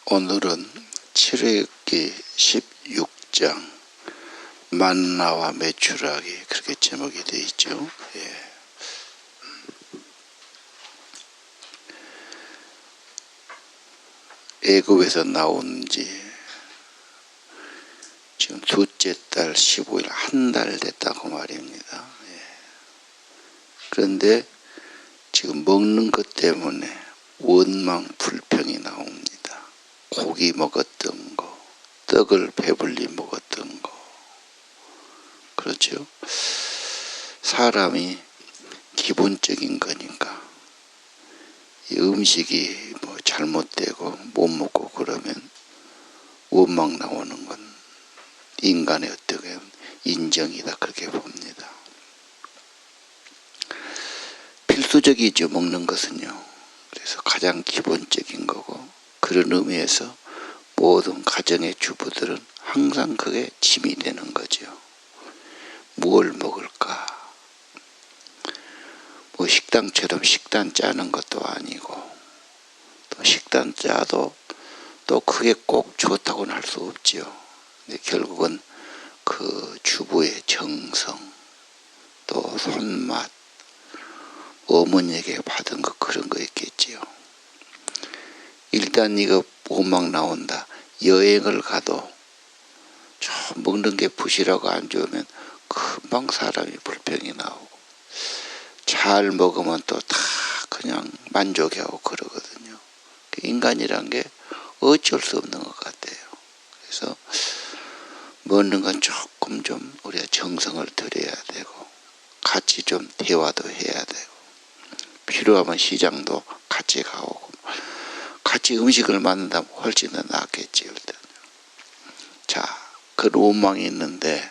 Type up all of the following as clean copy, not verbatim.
오늘은 출애굽기 16장 만나와 메추라기 그렇게 제목이 되어 있죠. 애굽에서 나온 지 지금 둘째 달 15일 한 달 됐다고 말입니다. 그런데 지금 먹는 것 때문에 원망 불평이 나옵니다. 고기 먹었던 거, 떡을 배불리 먹었던 거, 그렇죠? 사람이 기본적인 거니까 이 음식이 뭐 잘못되고 못 먹고 그러면 원망 나오는 건 인간의 어떻게 인정이다 그렇게 봅니다. 필수적이죠, 먹는 것은요. 그래서 가장 기본적인 거고, 그런 의미에서 모든 가정의 주부들은 항상 그게 짐이 되는 거죠. 뭘 먹을까? 뭐 식당처럼 식단 짜는 것도 아니고, 또 식단 짜도 또 그게 꼭 좋다고는 할 수 없죠. 근데 결국은 그 주부의 정성, 또 손맛, 어머니에게 받은 거 그런 거 있겠지요. 일단 이거 원망 나온다. 여행을 가도 좀 먹는 게 부실하고 안 좋으면 금방 사람이 불평이 나오고, 잘 먹으면 또 다 그냥 만족해하고 그러거든요. 인간이란 게 어쩔 수 없는 것 같아요. 그래서 먹는 건 조금 좀 우리가 정성을 들여야 되고, 같이 좀 대화도 해야 되고, 필요하면 시장도 같이 가오고, 같이 음식을 만든다면 훨씬 더 낫겠지. 일단. 자, 그 원망이 있는데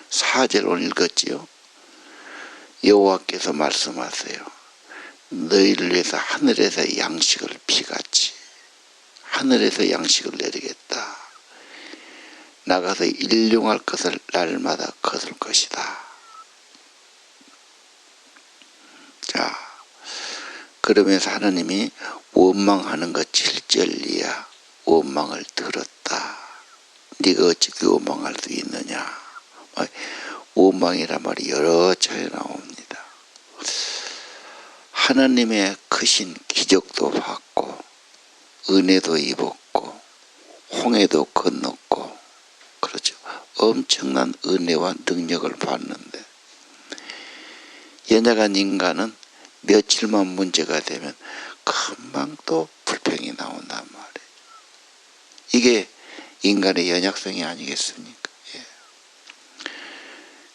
4절 오늘 읽었지요. 여호와께서 말씀하세요. 너희를 위해서 하늘에서 양식을 비같이 하늘에서 양식을 내리겠다. 나가서 일용할 것을 날마다 거둘 것이다. 자, 그러면서 하나님이 원망하는 것 7절 이하 원망을 들었다. 네가 어떻게 원망할 수 있느냐. 원망이란 말이 여러 차례 나옵니다. 하나님의 크신 기적도 받고 은혜도 입었고 홍해도 건넜고, 그렇죠. 엄청난 은혜와 능력을 받는데 연약한 인간은 며칠만 문제가 되면 금방 또 불평이 나온단 말이에요. 이게 인간의 연약성이 아니겠습니까?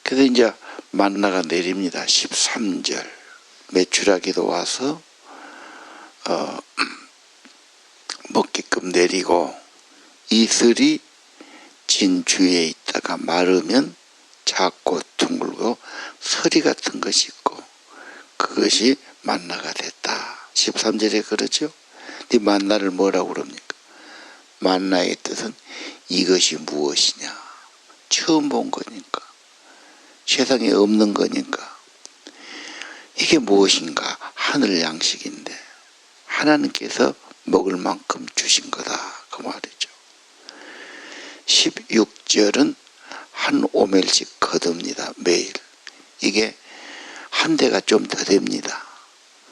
그래서 이제 만나가 내립니다. 13절 메추라기도 와서 먹게끔 내리고, 이슬이 진 주위에 있다가 마르면 작고 둥글고 서리 같은 것이 있고, 그것이 만나가 됐다. 13절에 그러죠. 이 만나를 뭐라고 그럽니까? 만나의 뜻은 이것이 무엇이냐. 처음 본 거니까, 세상에 없는 거니까, 이게 무엇인가? 하늘 양식인데 하나님께서 먹을 만큼 주신 거다 그 말이죠. 16절은 한 오멜씩 거둡니다. 매일. 이게 한 대가 좀 더 됩니다.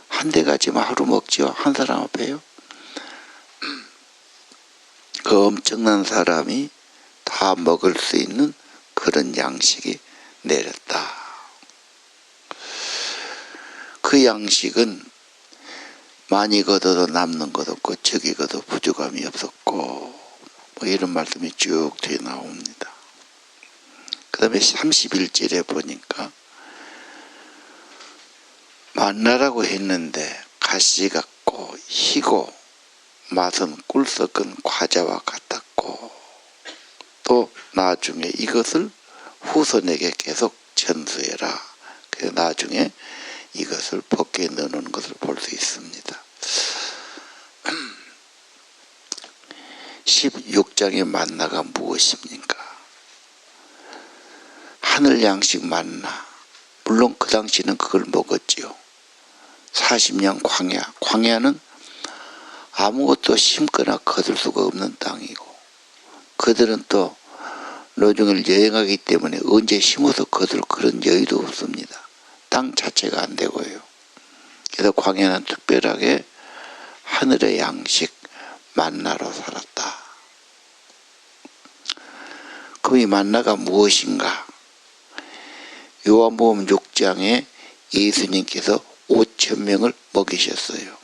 한 대가 지금 하루 먹죠. 한 사람 앞에요. 그 엄청난 사람이 다 먹을 수 있는 그런 양식이 내렸다. 그 양식은 많이 걷어도 남는 것 없고 적이 걷어도 부족함이 없었고, 뭐 이런 말씀이 쭉 뒤에 나옵니다. 그 다음에 31절에 보니까 만나라고 했는데 가시 같고 희고 맛은 꿀 섞은 과자와 같았고, 또 나중에 이것을 후손에게 계속 전수해라. 그래서 나중에 이것을 벗겨 넣는 것을 볼 수 있습니다. 16장의 만나가 무엇입니까? 하늘 양식 만나. 물론 그 당시는 그걸 먹었지요. 40년 광야는 아무것도 심거나 거둘 수가 없는 땅이고, 그들은 또 노중을 여행하기 때문에 언제 심어서 거둘 그런 여유도 없습니다. 땅 자체가 안 되고요. 그래서 광야는 특별하게 하늘의 양식 만나로 살았다. 그럼 이 만나가 무엇인가? 요한복음 6장에 예수님께서 5,000명을 먹이셨어요.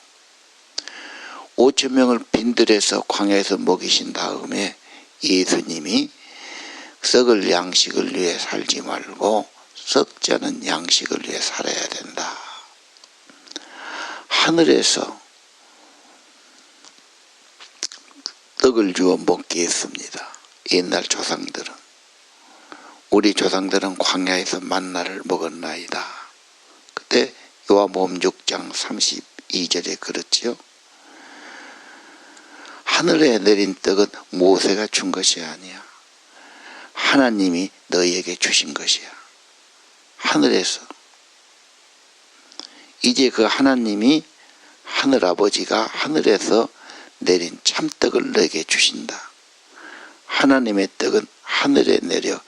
5,000명을 빈들에서 광야에서 먹이신 다음에 예수님이 썩을 양식을 위해 살지 말고 썩지 않은 양식을 위해 살아야 된다. 하늘에서 떡을 주어 먹게 했습니다. 옛날 조상들은. 우리 조상들은 광야에서 만나를 먹었나이다. 그때 요한복음 6장 32절에 그렇지요. 하늘에 내린 떡은 모세가 준 것이 아니야. 하나님이 너희에게 주신 것이야. 하늘에서. 이제 그 하나님이 하늘아버지가 하늘에서 내린 참떡을 너에게 주신다. 하나님의 떡은 하늘에 내려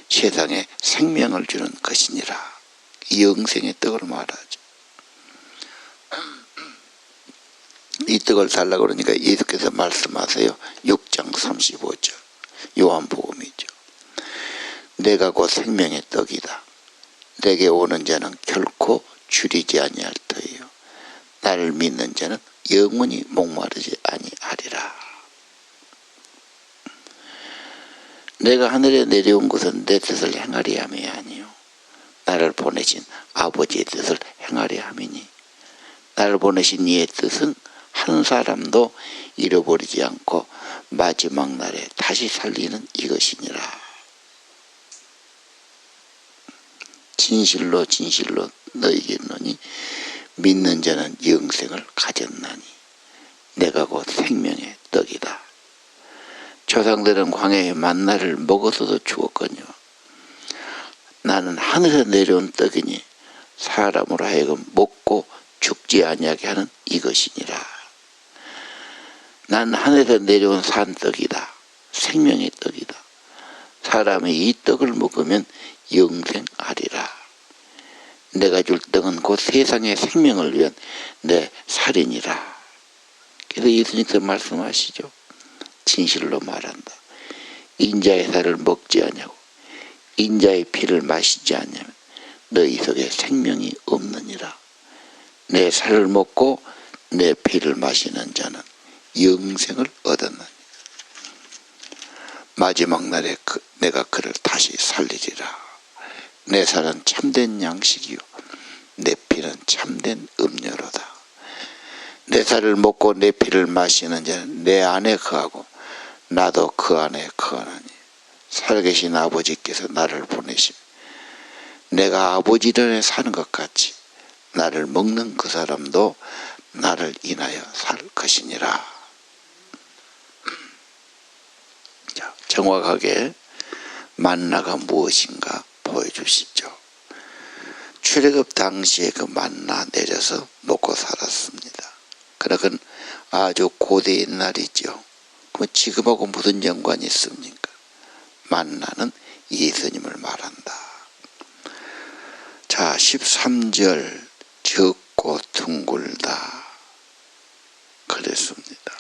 세상에 생명을 주는 것이니라. 영생의 떡을 말하죠. 이 떡을 달라고 그러니까 예수께서 말씀하세요. 6장 35절 요한복음이죠. 내가 곧 생명의 떡이다. 내게 오는 자는 결코 줄이지 아니할 터이요 나를 믿는 자는 영원히 목마르지 아니하리라. 내가 하늘에 내려온 것은 내 뜻을 행하리 함이 아니요 나를 보내신 아버지의 뜻을 행하리 함이니 나를 보내신 이의 뜻은 한 사람도 잃어버리지 않고 마지막 날에 다시 살리는 이것이니라. 진실로 진실로 너희에게 이르노니 믿는 자는 영생을 가졌나니 내가 곧 생명의 떡이다. 조상들은 광야의 만나를 먹어서도 죽었거니와 나는 하늘에서 내려온 떡이니 사람으로 하여금 먹고 죽지 아니하게 하는 이것이니라. 난 하늘에서 내려온 산떡이다. 생명의 떡이다. 사람이 이 떡을 먹으면 영생하리라. 내가 줄 떡은 곧 세상의 생명을 위한 내 살이니라. 그래서 예수님께서 말씀하시죠. 진실로 말한다. 인자의 살을 먹지 아니하고 인자의 피를 마시지 아니하면 너희 속에 생명이 없느니라. 내 살을 먹고 내 피를 마시는 자는 영생을 얻었느니 마지막 날에 내가 그를 다시 살리리라. 내 살은 참된 양식이요 내 피는 참된 음료로다. 내 살을 먹고 내 피를 마시는 자는 내 안에 거하고 나도 그 안에 거하나니 살아계신 아버지께서 나를 보내시며 내가 아버지 안에 사는 것 같이 나를 먹는 그 사람도 나를 인하여 살 것이니라. 자, 정확하게 만나가 무엇인가 보여주시죠. 출애굽 당시에 그 만나 내려서 먹고 살았습니다. 그러나 그건 아주 고대 옛날이죠. 그럼 지금하고 무슨 연관이 있습니까? 만나는 예수님을 말한다. 자, 13절 적고 둥글다 그랬습니다.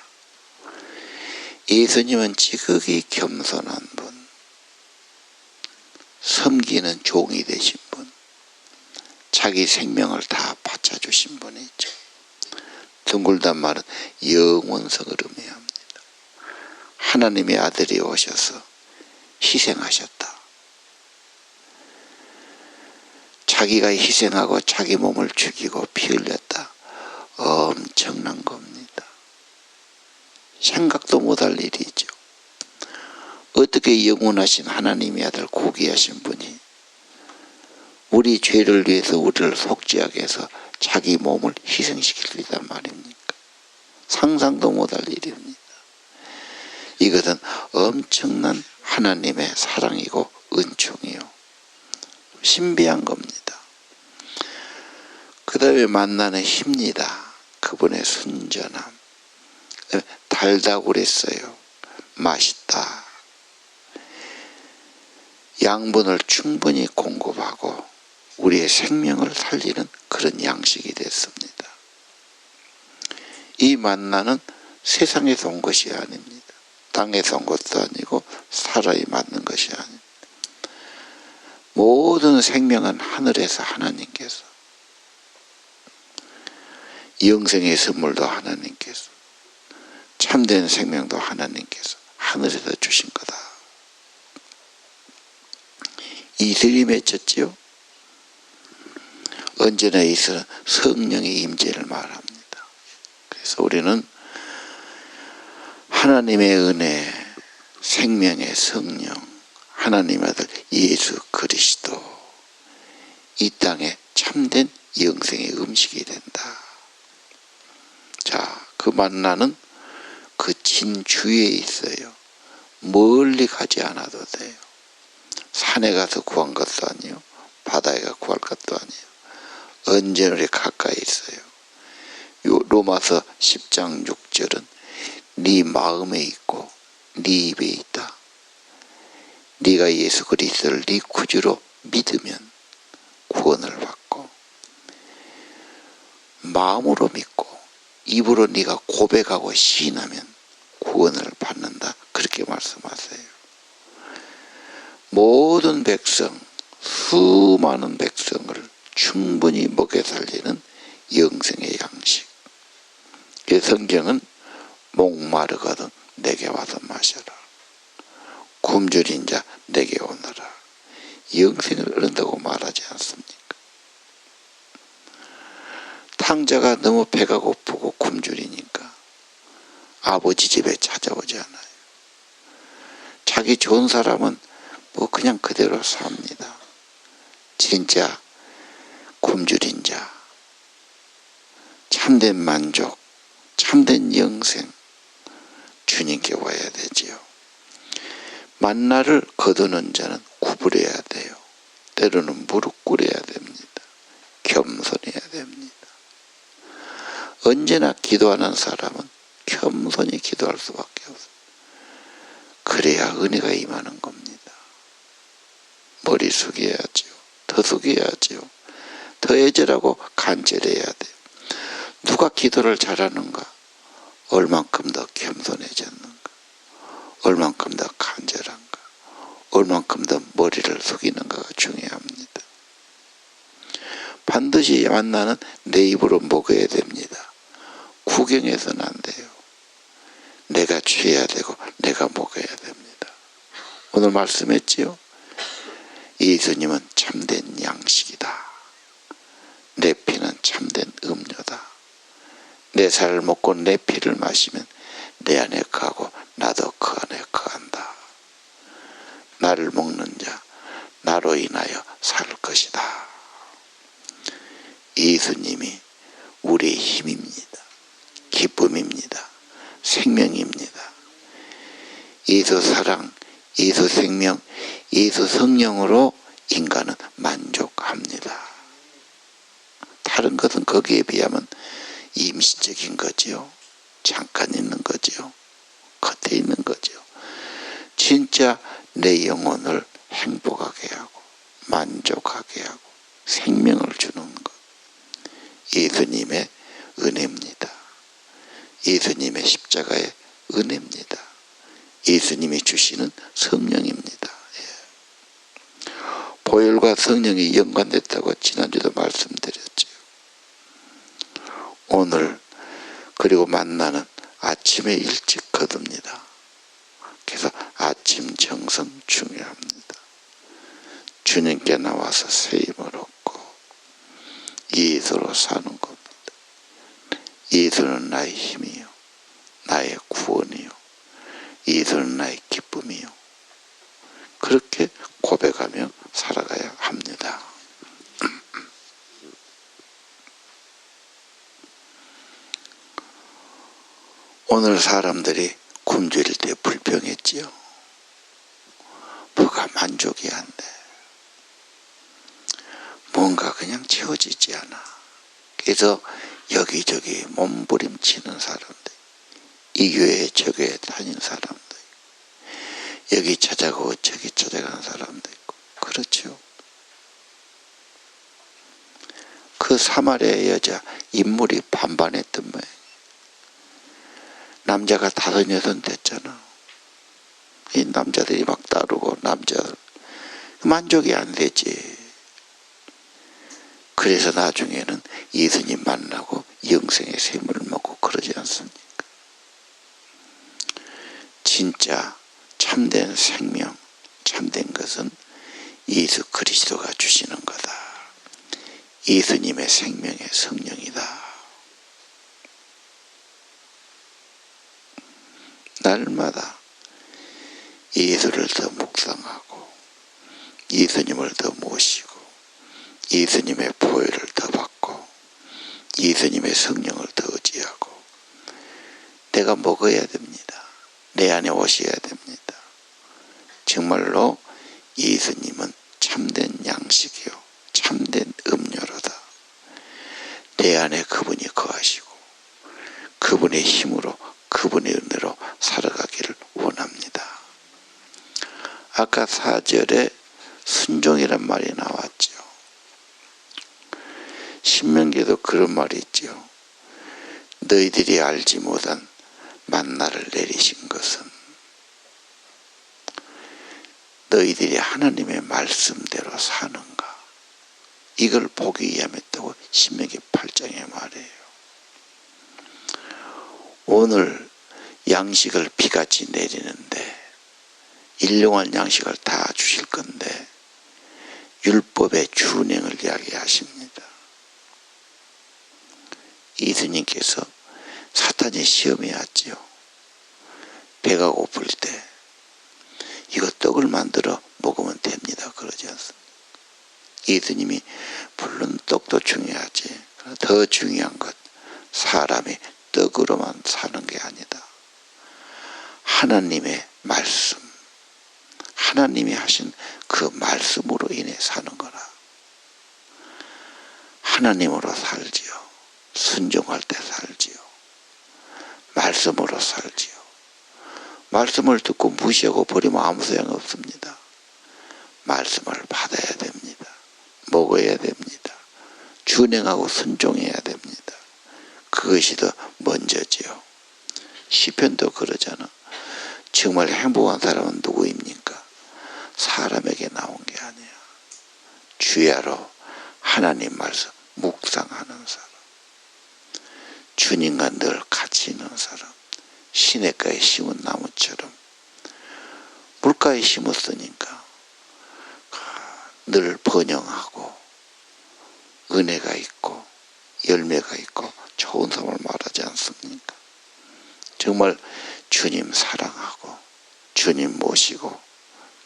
예수님은 지극히 겸손한 분, 섬기는 종이 되신 분, 자기 생명을 다 바쳐주신 분이죠. 둥글단 말은 영원성을 의미합니다. 하나님의 아들이 오셔서 희생하셨다. 자기가 희생하고 자기 몸을 죽이고 피 흘렸다. 엄청난 겁니다. 생각도 못할 일이죠. 어떻게 영원하신 하나님의 아들 고귀하신 분이 우리 죄를 위해서 우리를 속죄하게 해서 자기 몸을 희생시킬 수 있단 말입니까? 상상도 못할 일입니다. 이것은 엄청난 하나님의 사랑이고 은총이요. 신비한 겁니다. 그 다음에 만나는 힘니다. 그분의 순전함. 달다고 그랬어요. 맛있다. 양분을 충분히 공급하고 우리의 생명을 살리는 그런 양식이 됐습니다. 이 만나는 세상에서 온 것이 아닙니다. 땅에서 온 것도 아니고 사람이 만든 것이 아닙니다. 모든 생명은 하늘에서 하나님께서, 영생의 선물도 하나님께서, 참된 생명도 하나님께서 하늘에서 주신 거다. 이슬이 맺혔지요. 언제나 이슬은 성령의 임재를 말합니다. 그래서 우리는 하나님의 은혜, 생명의 성령, 하나님의 아들 예수 그리스도, 이 땅에 참된 영생의 음식이 된다. 자, 그 만나는 그 진주에 있어요. 멀리 가지 않아도 돼요. 산에 가서 구한 것도 아니요, 바다에 가서 구할 것도 아니에요. 언제나 우리 가까이 있어요. 요 로마서 10장 6절은 네 마음에 있고 네 입에 있다. 네가 예수 그리스도를 네 구주로 믿으면 구원을 받고, 마음으로 믿고 입으로 네가 고백하고 시인하면 구원을 받는다. 그렇게 말씀하세요. 모든 백성, 수많은 백성을 충분히 먹여 살리는 영생의 양식. 그 성경은 목마르거든 내게 와서 마셔라. 굶주린 자 내게 오너라. 영생을 얻는다고 말하지 않습니까? 탕자가 너무 배가 고프고 굶주리니까 아버지 집에 찾아오지 않아요. 자기 좋은 사람은 뭐 그냥 그대로 삽니다. 진짜 굶주린 자, 참된 만족, 참된 영생, 주님께 와야 되지요. 만나를 거두는 자는 구부려야 돼요. 때로는 무릎 꿇어야 됩니다. 겸손해야 됩니다. 언제나 기도하는 사람은 겸손히 기도할 수밖에 없어요. 그래야 은혜가 임하는 겁니다. 머리 숙여야지요. 더 숙여야지요. 더 애절하고 간절해야 돼요. 누가 기도를 잘하는가? 얼만큼 더 겸손해졌는가? 얼만큼 더 간절한가? 얼만큼 더 머리를 숙이는가가 중요합니다. 반드시 만나는 내 입으로 먹어야 됩니다. 구경해서는 안 돼요. 내가 취해야 되고 내가 먹어야 됩니다. 오늘 말씀했지요. 예수님은 참된 양식이다. 내 피는 참된 음료다. 내 살을 먹고 내 피를 마시면 내 안에 거하고 나도 그 안에 거한다. 나를 먹는 자 나로 인하여 살 것이다. 예수님이 우리의 힘입니다. 기쁨입니다. 생명입니다. 예수 사랑, 예수 생명, 예수 성령으로 인간은 만족합니다. 다른 것은 거기에 비하면 임시적인 거지요. 잠깐 있는 거지요. 겉에 있는 거지요. 진짜 내 영혼을 행복하게 하고 만족하게 하고 생명을 주는 것, 예수님의 은혜입니다. 예수님의 십자가의 은혜입니다. 예수님이 주시는 성령입니다. 보혈과 성령이 연관됐다고 지난주도 말씀드렸죠. 오늘 그리고 만나는 아침에 일찍 거둡니다. 그래서 아침 정성 중요합니다. 주님께 나와서 새 힘을 얻고 예수로 사는 겁니다. 예수는 나의 힘이요, 나의 구원이요, 예수는 나의 기쁨이요. 그렇게 고백하며 살아가야 합니다. 오늘 사람들이 굶주릴 때 불평했지요. 뭐가 만족이 안 돼. 뭔가 그냥 채워지지 않아. 그래서 여기저기 몸부림치는 사람들, 이 교회 저 교회 다니는 사람도 있고, 여기 찾아가고 저기 찾아가는 사람도 있고, 그렇죠. 그 사마리아 여자 인물이 반반했던 모양. 남자가 5, 6 됐잖아. 이 남자들이 막 따르고 남자들 만족이 안 되지. 그래서 나중에는 예수님 만나고 영생의 샘을 먹고 그러지 않습니까? 진짜 참된 생명, 참된 것은 예수 그리스도가 주시는 거다. 예수님의 생명의 성령이다. 날마다 예수를 더 묵상하고 예수님을 더 모시고 예수님의 보혈을 더 받고 예수님의 성령을 더 의지하고 내가 먹어야 됩니다. 내 안에 오셔야 됩니다. 정말로 예수님은 참된 양식이요 참된 음료로다. 내 안에 그분이 거하시고 그분의 힘으로 그분의 은혜로 살아가기를 원합니다. 아까 4절에 순종이란 말이 나왔죠. 신명기에도 그런 말이 있죠. 너희들이 알지 못한 만나를 내리신 것은 너희들이 하나님의 말씀대로 사는가. 이걸 보기 위함했다고 신명기 8장에 말해요. 오늘 양식을 비같이 내리는데 일용할 양식을 다 주실 건데 율법의 준행을 이야기하십니다. 예수님께서 사탄이 시험해 왔지요. 배가 고플 때 이거 떡을 만들어 먹으면 됩니다. 그러지 않습니다. 예수님이 물론 떡도 중요하지. 더 중요한 것 사람이 떡으로만 사는 게 아니다. 하나님의 말씀, 하나님이 하신 그 말씀으로 인해 사는 거라. 하나님으로 살지요. 순종할 때 살지요. 말씀으로 살지요. 말씀을 듣고 무시하고 버리면 아무 소용 없습니다. 말씀을 받아야 됩니다. 먹어야 됩니다. 준행하고 순종해야 됩니다. 그것이 더 먼저지요. 시편도 그러잖아. 정말 행복한 사람은 누구입니까? 사람에게 나온 게 아니야. 주야로 하나님 말씀 묵상하는 사람. 주님과 늘 같이 있는 사람. 시냇가에 심은 나무처럼 물가에 심었으니까 늘 번영하고 은혜가 있고 열매가 있고 좋은 삶을 말하지 않습니까? 정말 주님 사랑하고 주님 모시고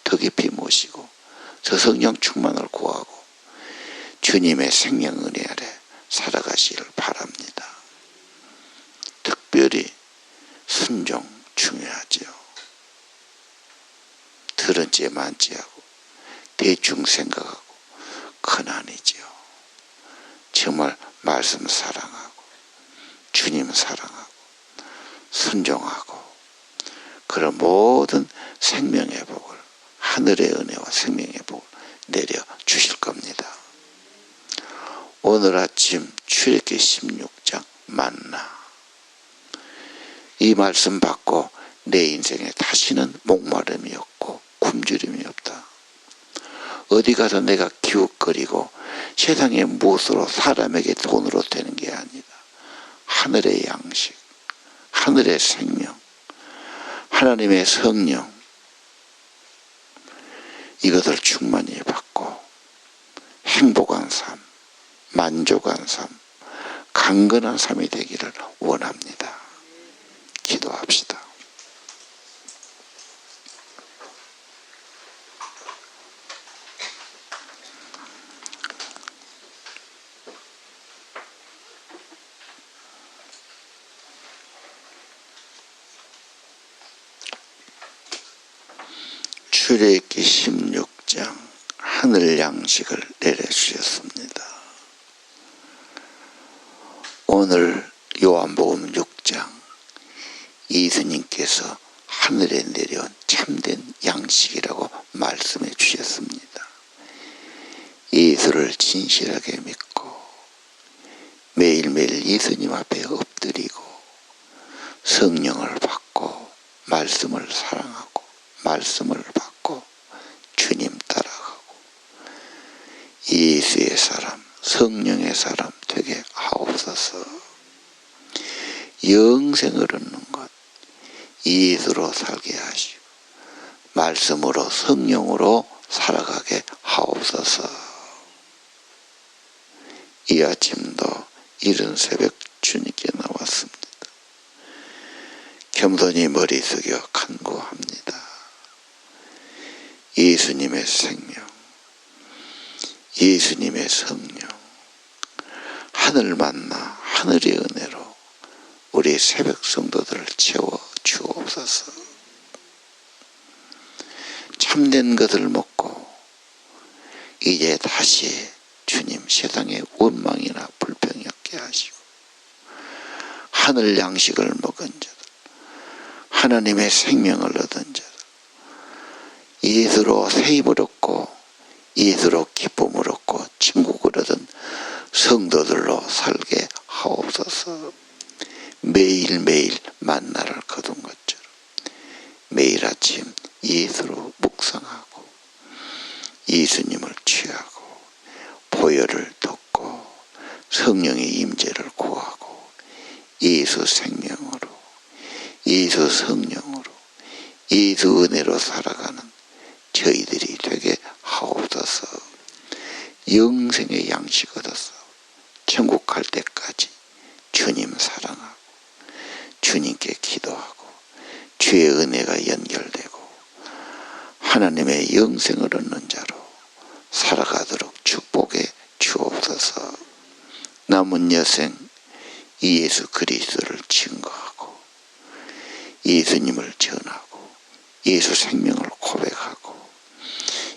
더 깊이 모시고 저 성령 충만을 구하고 주님의 생명 은혜 아래 살아가시기를 바랍니다. 특별히 순종 중요하지요. 들은 채 만지하고 대충 생각하고 큰아니지요. 정말 말씀 사랑하고 주님 사랑하고 순종하고 그런 모든 생명의 복을 하늘의 은혜와 생명의 복을 내려 주실 겁니다. 오늘 아침 출애굽기 16장 만나 이 말씀 받고 내 인생에 다시는 목마름이 없고 굶주림이 없다. 어디 가서 내가 기웃거리고 세상의 무엇으로 사람에게 돈으로 되는 게 아니다. 하늘의 양식, 하늘의 생명, 하나님의 성령 이것을 충만히 받고 행복한 삶, 만족한 삶, 강건한 삶이 되기를 원합니다. 기도합시다. 출애굽기 16장 하늘 양식을 내려주셨습니다. 오늘 요한복음 6장 예수님께서 하늘에 내려온 참된 양식이라고 말씀해 주셨습니다. 예수를 진실하게 믿고 매일매일 예수님 앞에 엎드리고 성령을 받고 말씀을 사랑하고 말씀을 받고 주님 따라가고 예수의 사람, 성령의 사람 되게 하옵소서. 영생을 얻는 것 예수로 살게 하시고 말씀으로 성령으로 살아가게 하옵소서. 이 아침도 이른 새벽 주님께 나왔습니다. 겸손히 머리 숙여 간구합니다. 예수님의 생명, 예수님의 성령, 하늘 만나 하늘의 은혜로 우리 새벽 성도들을 채워 주옵소서. 참된 것을 먹고 이제 다시 주님 세상의 원망이나 불평이 없게 하시고 하늘 양식을 먹은 자들, 하나님의 생명을 얻은 자들, 예수로 세임을 얻고 예수로 기쁨을 얻고 천국을 얻은 성도들로 살게 하옵소서. 매일매일 만나를 거둔 것처럼 매일 아침 예수로 묵상하고 예수님을 취하고 보혈을 돕고 성령의 임재를 구하고 예수 생명으로 예수 성령으로 예수 은혜로 살아가는 저희들이 되게 하옵소서. 영생의 양식 얻어서 천국 갈 때까지 주님 사랑하고 주님께 기도하고 주의 은혜가 연결되고 하나님의 영생을 얻는 자로 살아가도록 축복해 주옵소서. 남은 여생 예수 그리스도를 증거하고 예수님을 전하고 예수 생명을 고백하고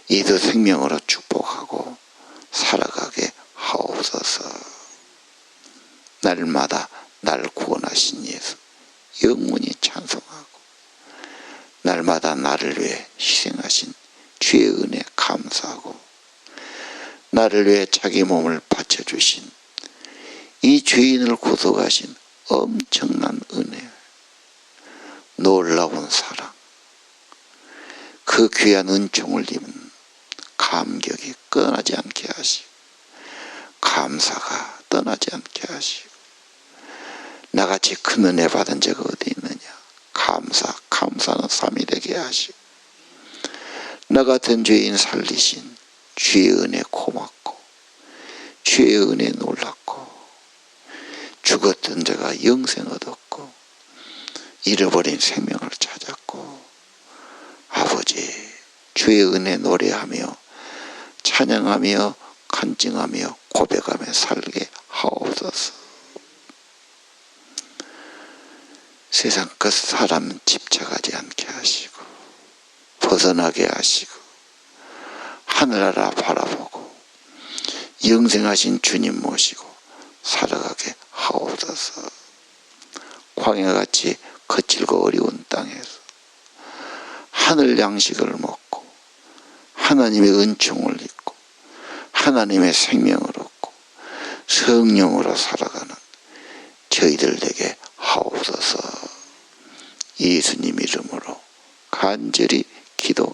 예수 생명으로 축복하고 살아가게 하옵소서. 날마다 날 구원하신 예수 영원히 찬송하고 날마다 나를 위해 희생하신 주의 은혜 감사하고 나를 위해 자기 몸을 바쳐주신 이 죄인을 구속하신 엄청난 은혜, 놀라운 사랑, 그 귀한 은총을 입은 감격이 끊어지 않게 하시고 감사가 떠나지 않게 하시고 나같이 큰 은혜 받은 자가 어디 있느냐. 감사는 삶이 되게 하시고 나 같은 죄인 살리신 주의 은혜 고맙고 주의 은혜 놀랐고 죽었던 자가 영생 얻었고 잃어버린 생명을 찾았고 아버지 주의 은혜 노래하며 찬양하며 간증하며 고백하며 살게 하옵소서. 세상 끝 사람 집착하지 않게 하시고 벗어나게 하시고 하늘나라 바라보고 영생하신 주님 모시고 살아가게 하옵소서. 광야같이 거칠고 어려운 땅에서 하늘 양식을 먹고 하나님의 은총을 입고 하나님의 생명을 얻고 성령으로 살아가는 저희들 되게 하옵소서. 예수님 이름으로 간절히 기도